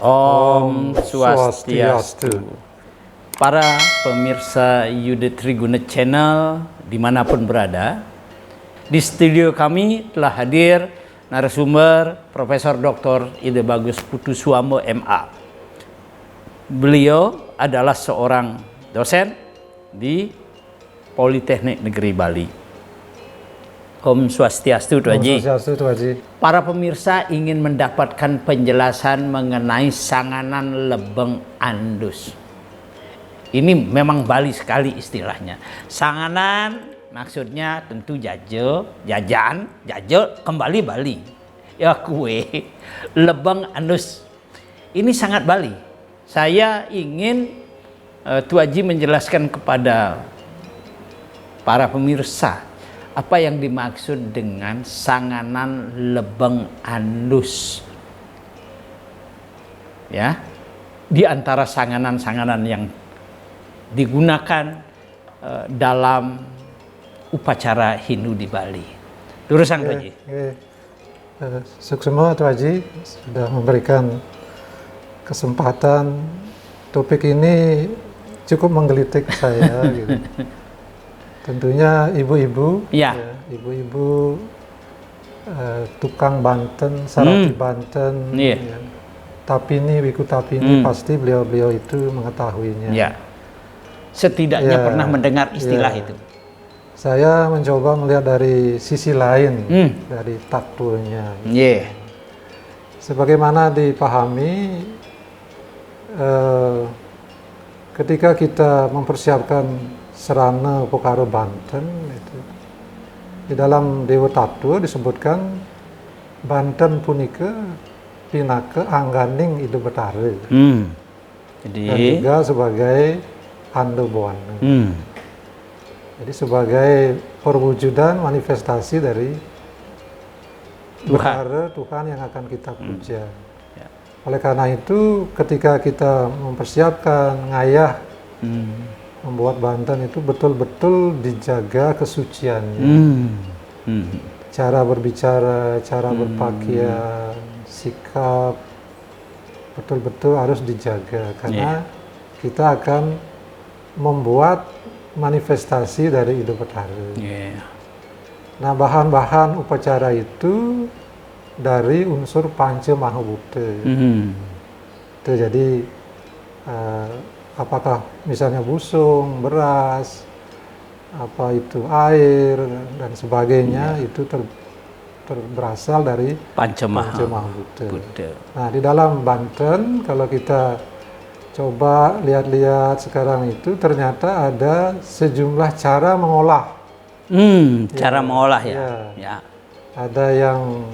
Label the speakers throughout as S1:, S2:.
S1: Om Swastiastu. Para pemirsa Yuda Triguna Channel dimanapun berada, di studio kami telah hadir narasumber Profesor Dr. Ide Bagus Putuswambo MA. Beliau adalah seorang dosen di Politeknik Negeri Bali. Om Swastiastu, Tuan Haji.
S2: Om Swastiastu, Tuan Haji.
S1: Para pemirsa ingin mendapatkan penjelasan mengenai sanganan lebeng andus. Ini memang Bali sekali istilahnya. Sanganan maksudnya tentu jajan, kembali Bali. Ya kue, lebeng andus. Ini sangat Bali. Saya ingin Tuan Haji menjelaskan kepada para pemirsa apa yang dimaksud dengan sanganan lebeng andus. Ya, di antara sanganan-sanganan yang digunakan dalam upacara Hindu di Bali. Lurusang Tuan Haji.
S2: Suksema Tuan Haji sudah memberikan kesempatan. Topik ini cukup menggelitik saya gitu. Tentunya ibu-ibu,
S1: ya.
S2: Ibu-ibu tukang Banten, Sarati Banten, ya. Tapini, Wiku Tapini, pasti beliau-beliau itu mengetahuinya.
S1: Ya. Setidaknya pernah mendengar istilah itu.
S2: Saya mencoba melihat dari sisi lain, dari takturnya.
S1: Yeah.
S2: Sebagaimana dipahami, ketika kita mempersiapkan Serana Pokaro Banten itu, di dalam Dewa Tattwa disebutkan Banten punika pinaka angganing Idu Betara.
S1: Jadi
S2: dan juga sebagai Ando Buana. Jadi sebagai perwujudan manifestasi dari Tuhan yang akan kita puja. Ya. Oleh karena itu ketika kita mempersiapkan ngayah membuat Banten itu betul-betul dijaga kesuciannya. Cara berbicara, cara berpakaian, sikap betul-betul harus dijaga karena kita akan membuat manifestasi dari Idu Betara. Nah, bahan-bahan upacara itu dari unsur Panca Mahabhuta. Itu jadi apakah misalnya busung, beras, apa itu air dan sebagainya itu berasal dari Panca Mahabhuta. Nah, di dalam Banten kalau kita coba lihat-lihat sekarang itu ternyata ada sejumlah cara mengolah.
S1: Cara mengolah ya.
S2: Ada yang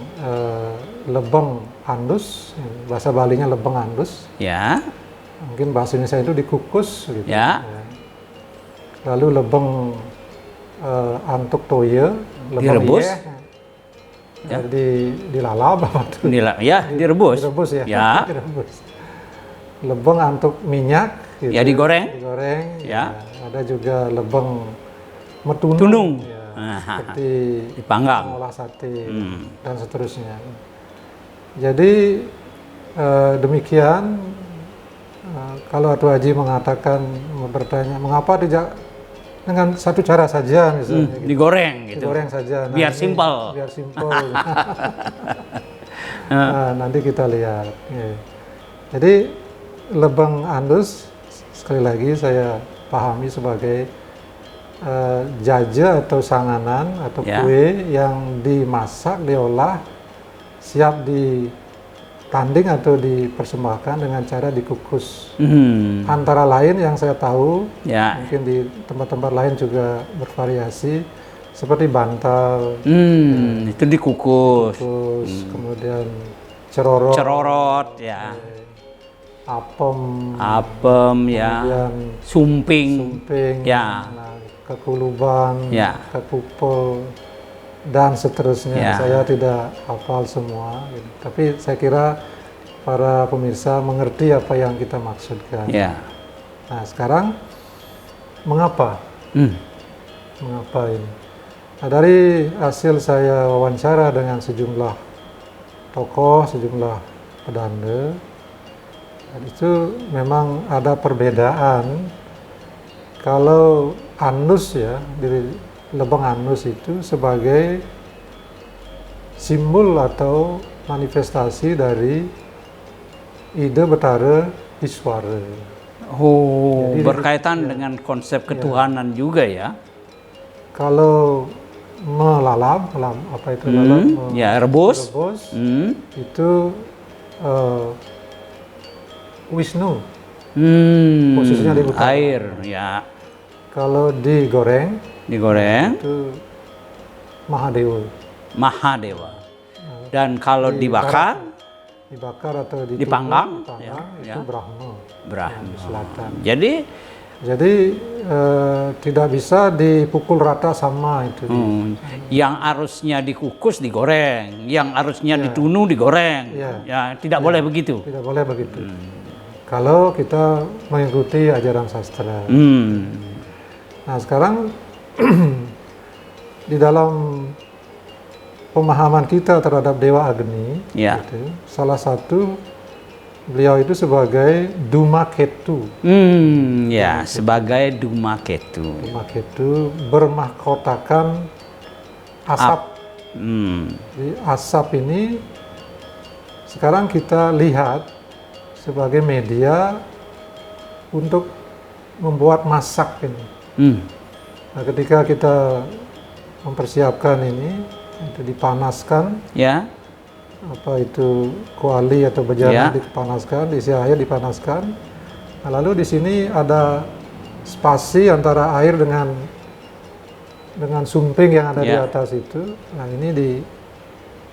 S2: lebeng andus, bahasa Balinya lebeng andus.
S1: Ya.
S2: Mungkin bahasa Indonesia itu dikukus gitu.
S1: Ya.
S2: Lalu lebeng antuk toye, lebeng
S1: direbus.
S2: Dilalap apa tuh?
S1: Direbus.
S2: Direbus ya.
S1: Ya.
S2: Direbus. Lebeng antuk minyak gitu.
S1: Ya, digoreng.
S2: Ya. Ada juga lebeng metunung.
S1: Tunung.
S2: Ya. Seperti
S1: dipanggang,
S2: mengolah sate dan seterusnya. Jadi demikian. Kalau Tuan Haji bertanya mengapa tidak dengan satu cara saja misalnya gitu.
S1: Digoreng gitu.
S2: Digoreng saja. Nah,
S1: biar simpel.
S2: Nah, nanti kita lihat. Jadi lebeng andus sekali lagi saya pahami sebagai jaja atau sanganan atau kue yang dimasak, diolah, siap ditanding atau dipersembahkan dengan cara dikukus. Antara lain yang saya tahu, mungkin di tempat-tempat lain juga bervariasi, seperti bantal.
S1: Itu dikukus.
S2: Kemudian cerorot,
S1: ya.
S2: Apem,
S1: ya. Sumping, ya.
S2: Kekuluban, kekupel, dan seterusnya. Saya tidak hafal semua, gitu. Tapi saya kira para pemirsa mengerti apa yang kita maksudkan. Nah, sekarang mengapa? Mengapa ini? Nah, dari hasil saya wawancara dengan sejumlah tokoh, sejumlah pedanda, Dan itu memang ada perbedaan. Kalau anus ya, di lubang anus itu sebagai simbol atau manifestasi dari ide Betara Iswara.
S1: Oh, jadi, berkaitan dengan konsep ketuhanan juga ya.
S2: Kalau melalap, apa itu lalap?
S1: Ya, rebus.
S2: Itu Wisnu. Posisinya di utara.
S1: Air, ya.
S2: Kalau digoreng itu
S1: Mahadewa. Dan kalau dibakar
S2: atau
S1: dipanggang
S2: itu Brahma.
S1: Brahma.
S2: Selatan.
S1: Jadi
S2: tidak bisa dipukul rata sama itu.
S1: Yang harusnya dikukus digoreng, yang harusnya ditunu digoreng. Ya, tidak boleh begitu.
S2: Tidak boleh begitu. Kalau kita mengikuti ajaran sastra. Nah, sekarang di dalam pemahaman kita terhadap Dewa Agni, gitu, salah satu beliau itu sebagai Dhumaketu.
S1: Sebagai Dhumaketu.
S2: Dhumaketu bermahkotakan asap. Jadi asap ini sekarang kita lihat sebagai media untuk membuat masak ini. Nah, ketika kita mempersiapkan ini, itu dipanaskan.
S1: Ya.
S2: Apa itu kuali atau bejana dipanaskan, diisi air dipanaskan. Nah, lalu di sini ada spasi antara air dengan sumping yang ada di atas itu. Nah, ini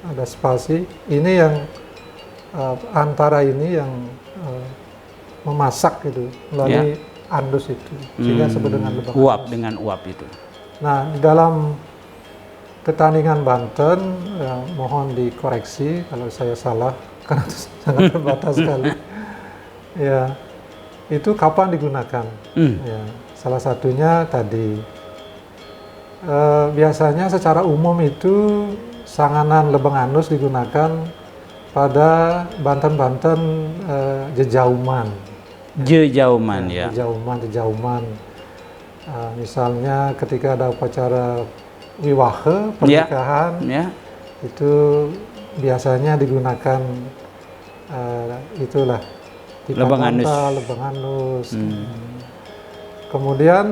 S2: ada spasi. Ini yang antara ini yang memasak gitu melalui andus itu, sehingga disebut dengan lubang
S1: uap
S2: andus.
S1: Dengan uap itu.
S2: Nah, di dalam Ketandingan Banten, mohon dikoreksi kalau saya salah karena itu sangat terbatas sekali. Ya, itu kapan digunakan? Ya, salah satunya tadi biasanya secara umum itu sanganan lebeng andus digunakan pada Banten-Banten jejauman. Jejauman. Misalnya ketika ada upacara wiwahe, pernikahan, itu biasanya digunakan itulah
S1: lebeng
S2: andus. Kemudian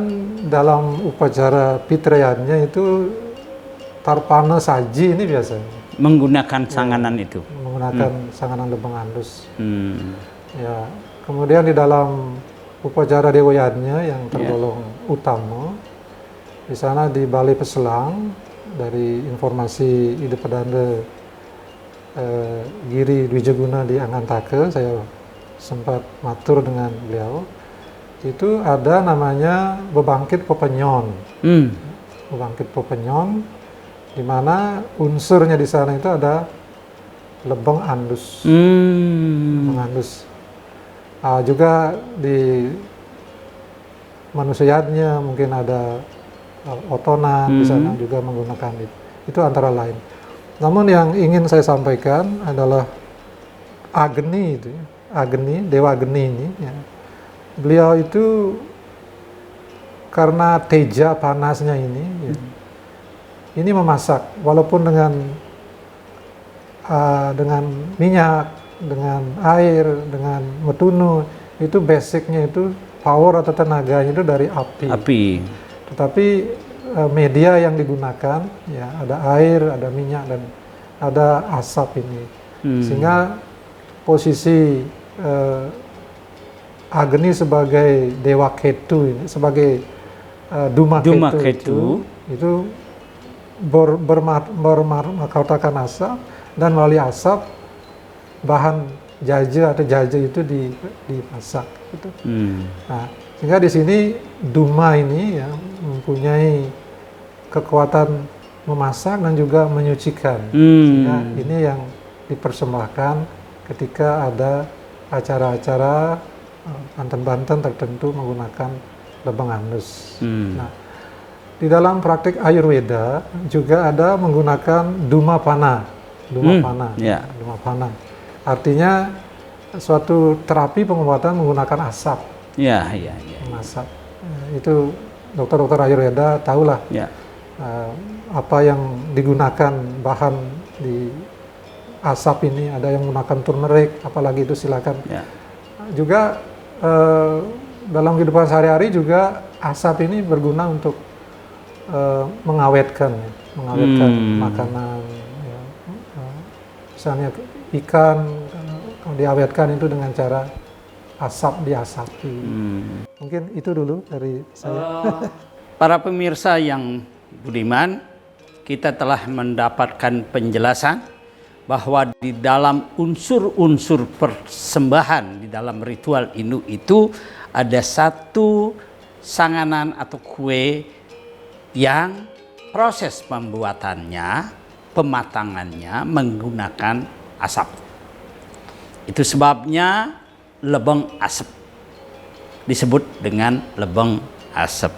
S2: dalam upacara pitrayannya itu tarpana saji ini biasanya
S1: menggunakan sanganan itu.
S2: Menggunakan sanganan lebeng andus. Ya, kemudian di dalam upacara dewayannya yang tergolong utama, di sana di Balai Peselang, dari informasi Ide Pedanda Giri Dwijaguna di Angantaka, saya sempat matur dengan beliau, itu ada namanya bebangkit Pepenyon. Bebangkit Pepenyon, di mana unsurnya di sana itu ada lebeng andus. Lebeng andus. Juga di manusianya mungkin ada otonan di sana juga menggunakan itu. Itu antara lain. Namun yang ingin saya sampaikan adalah Agni itu, Dewa Agni ini. Ya. Beliau itu karena teja panasnya ini, ini memasak, walaupun dengan minyak, dengan air, dengan metunu, itu basicnya itu power atau tenaganya itu dari api. Tetapi media yang digunakan, ya ada air, ada minyak, dan ada asap ini, sehingga posisi Agni sebagai Dewa Ketu ini, sebagai Dhumaketu itu bermahkotakan asap, dan melalui asap bahan jaja atau jaja itu dimasak. Gitu. Nah, sehingga di sini Duma ini ya mempunyai kekuatan memasak dan juga menyucikan. Sehingga ini yang dipersembahkan ketika ada acara-acara Banten-Banten tertentu menggunakan lebeng andus. Nah, di dalam praktik Ayurveda juga ada menggunakan Dhumapana. Dhumapana. Artinya suatu terapi pengobatan menggunakan asap.
S1: Ya.
S2: Asap. Itu dokter-dokter Ayurveda tahulah apa yang digunakan bahan di asap ini. Ada yang menggunakan turmeric, apalagi itu silakan. Juga dalam kehidupan sehari-hari juga asap ini berguna untuk mengawetkan makanan. Ya. Misalnya ikan, kalau diawetkan itu dengan cara asap diasapi. Mungkin itu dulu dari saya.
S1: Para pemirsa yang budiman, kita telah mendapatkan penjelasan bahwa di dalam unsur-unsur persembahan di dalam ritual Hindu itu ada satu sanganan atau kue yang proses pembuatannya, pematangannya menggunakan asap. Itu sebabnya lebeng asap disebut dengan lebeng asap.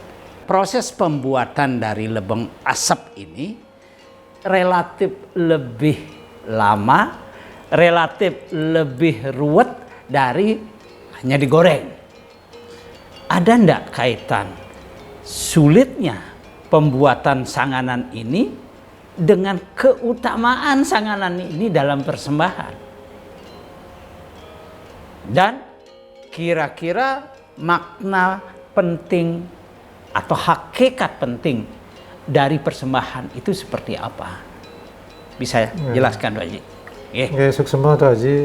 S1: Proses pembuatan dari lebeng asap ini relatif lebih lama, relatif lebih ruwet dari hanya digoreng. Ada ndak kaitan sulitnya pembuatan sanganan ini dengan keutamaan sanganan ini dalam persembahan? Dan kira-kira makna penting atau hakikat penting dari persembahan itu seperti apa? Bisa jelaskan, Pak Haji?
S2: Oke, suksema Pak Haji.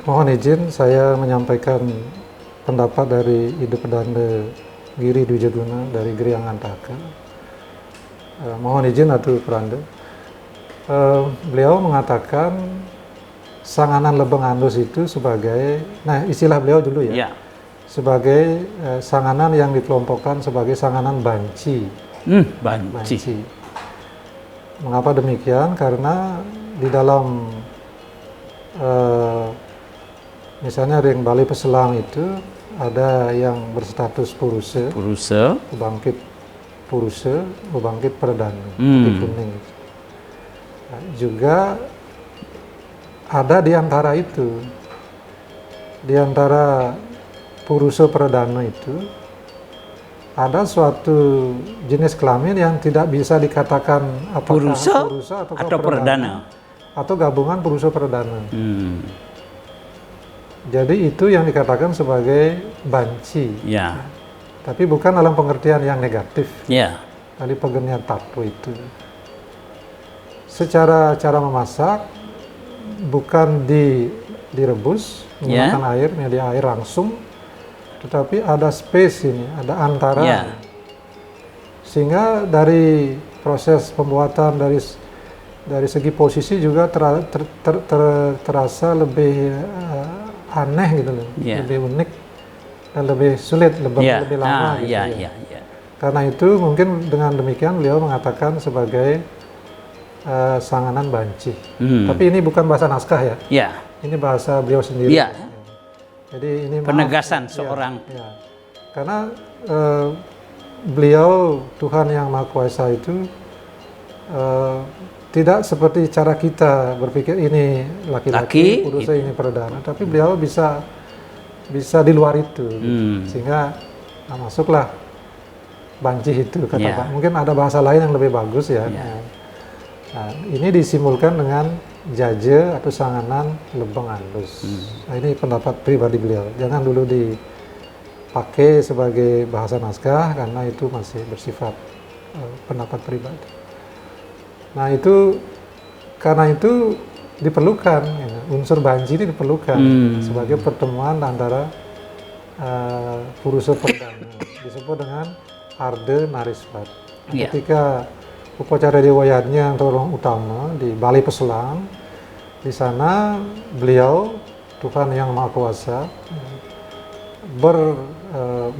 S2: Mohon izin saya menyampaikan pendapat dari Idu Pedanda Giri Dwijaguna dari Griangantaka. Mohon izin Atu Peranda. Beliau mengatakan sanganan lebeng andus itu sebagai, nah istilah beliau dulu ya. Sebagai sanganan yang dikelompokkan sebagai sanganan banci. Banci. Mengapa demikian? Karena di dalam misalnya ring Bali Peselang itu ada yang berstatus purusa, pembangkit purusa, pembangkit perdana, di kuning. Nah, juga ada di antara itu, di antara purusa perdana itu ada suatu jenis kelamin yang tidak bisa dikatakan apakah purusa atau perdana atau gabungan purusa perdana. Jadi itu yang dikatakan sebagai banci. Tapi bukan dalam pengertian yang negatif. Tadi pengertian tattoo itu. Secara cara memasak bukan direbus menggunakan air, media air langsung, tetapi ada space ini, ada antara. Sehingga dari proses pembuatan dari segi posisi juga terasa lebih aneh gitu loh, lebih unik dan lebih sulit, lebih lama gitu ya. Karena itu mungkin dengan demikian beliau mengatakan sebagai sanganan banci. Tapi ini bukan bahasa naskah ya. Ini bahasa beliau sendiri. Jadi ini
S1: penegasan seorang.
S2: Karena beliau Tuhan yang Maha Kuasa itu tidak seperti cara kita berpikir ini laki-laki, purusa ini perdana, tapi beliau bisa di luar itu, sehingga masuklah banci itu kata Pak. Mungkin ada bahasa lain yang lebih bagus ya. Nah, ini disimbolkan dengan jaje atau sanganan lebeng andus. Nah, ini pendapat pribadi beliau. Jangan dulu dipakai sebagai bahasa naskah karena itu masih bersifat pendapat pribadi. Nah, itu karena itu diperlukan unsur banci ini diperlukan sebagai pertemuan antara purusa perdana, disebut dengan Arda Nariswat. Ketika upacara dewayatnya yang terlalu utama di Bali Peselang, di sana beliau Tuhan yang Maha Kuasa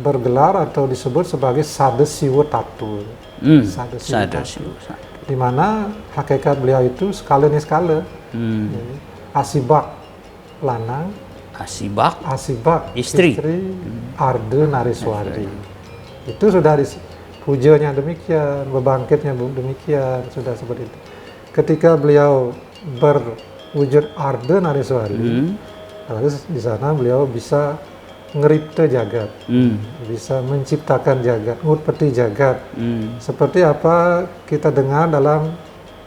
S2: bergelar atau disebut sebagai Sada Siwa Tatu. Sada Siwa, di mana hakikat beliau itu skala. Asibak lanang, asibak istri, Arda Nariswari. Itu sudah pujanya demikian, bebangkitnya demikian, sudah seperti itu. Ketika beliau berwujud Arda Nariswari, Lalu di sana beliau bisa ngeripte jagat, bisa menciptakan jagat, ngutpeti jagat. Seperti apa kita dengar dalam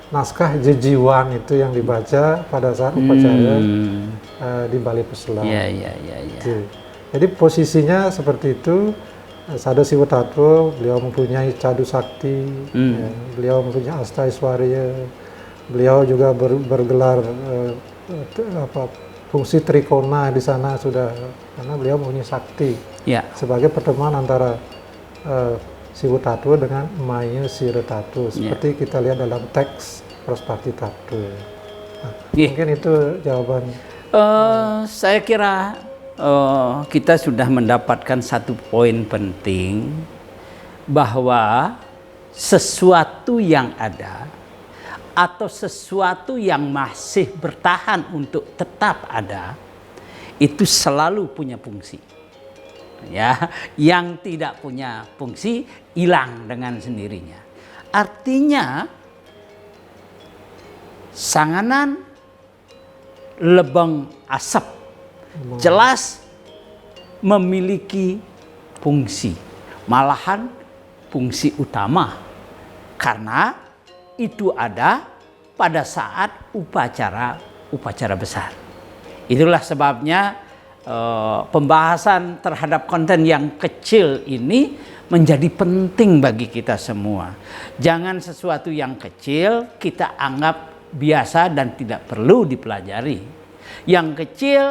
S2: naskah Jejiwan itu yang dibaca pada saat upacara di Balai Pesulap. Jadi posisinya seperti itu. Sada Siwatato, beliau mempunyai cadu sakti, ya, beliau mempunyai asta Aiswarya, beliau juga bergelar fungsi trikona di sana sudah, karena beliau mempunyai sakti sebagai pertemuan antara Siwatato dengan Maya Siratato, seperti kita lihat dalam teks Praspati Tato. Nah, mungkin itu jawaban.
S1: Saya kira kita sudah mendapatkan satu poin penting, bahwa sesuatu yang ada atau sesuatu yang masih bertahan untuk tetap ada itu selalu punya fungsi. Ya, yang tidak punya fungsi hilang dengan sendirinya. Artinya Sanganan Lebeng Asap jelas memiliki fungsi, malahan fungsi utama, karena itu ada pada saat upacara besar. Itulah sebabnya pembahasan terhadap konten yang kecil ini menjadi penting bagi kita semua. Jangan sesuatu yang kecil kita anggap biasa dan tidak perlu dipelajari. Yang kecil,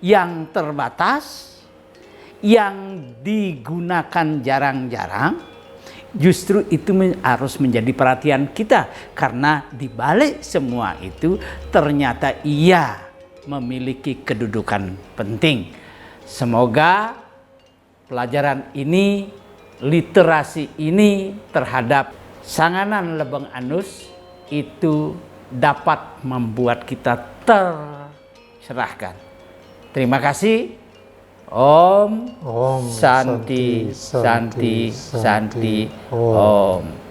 S1: yang terbatas, yang digunakan jarang-jarang, justru itu harus menjadi perhatian kita, karena di balik semua itu ternyata ia memiliki kedudukan penting. Semoga pelajaran ini, literasi ini terhadap Sanganan Lebeng Anus itu dapat membuat kita tercerahkan. Terima kasih. Om Santi Santi Santi Om.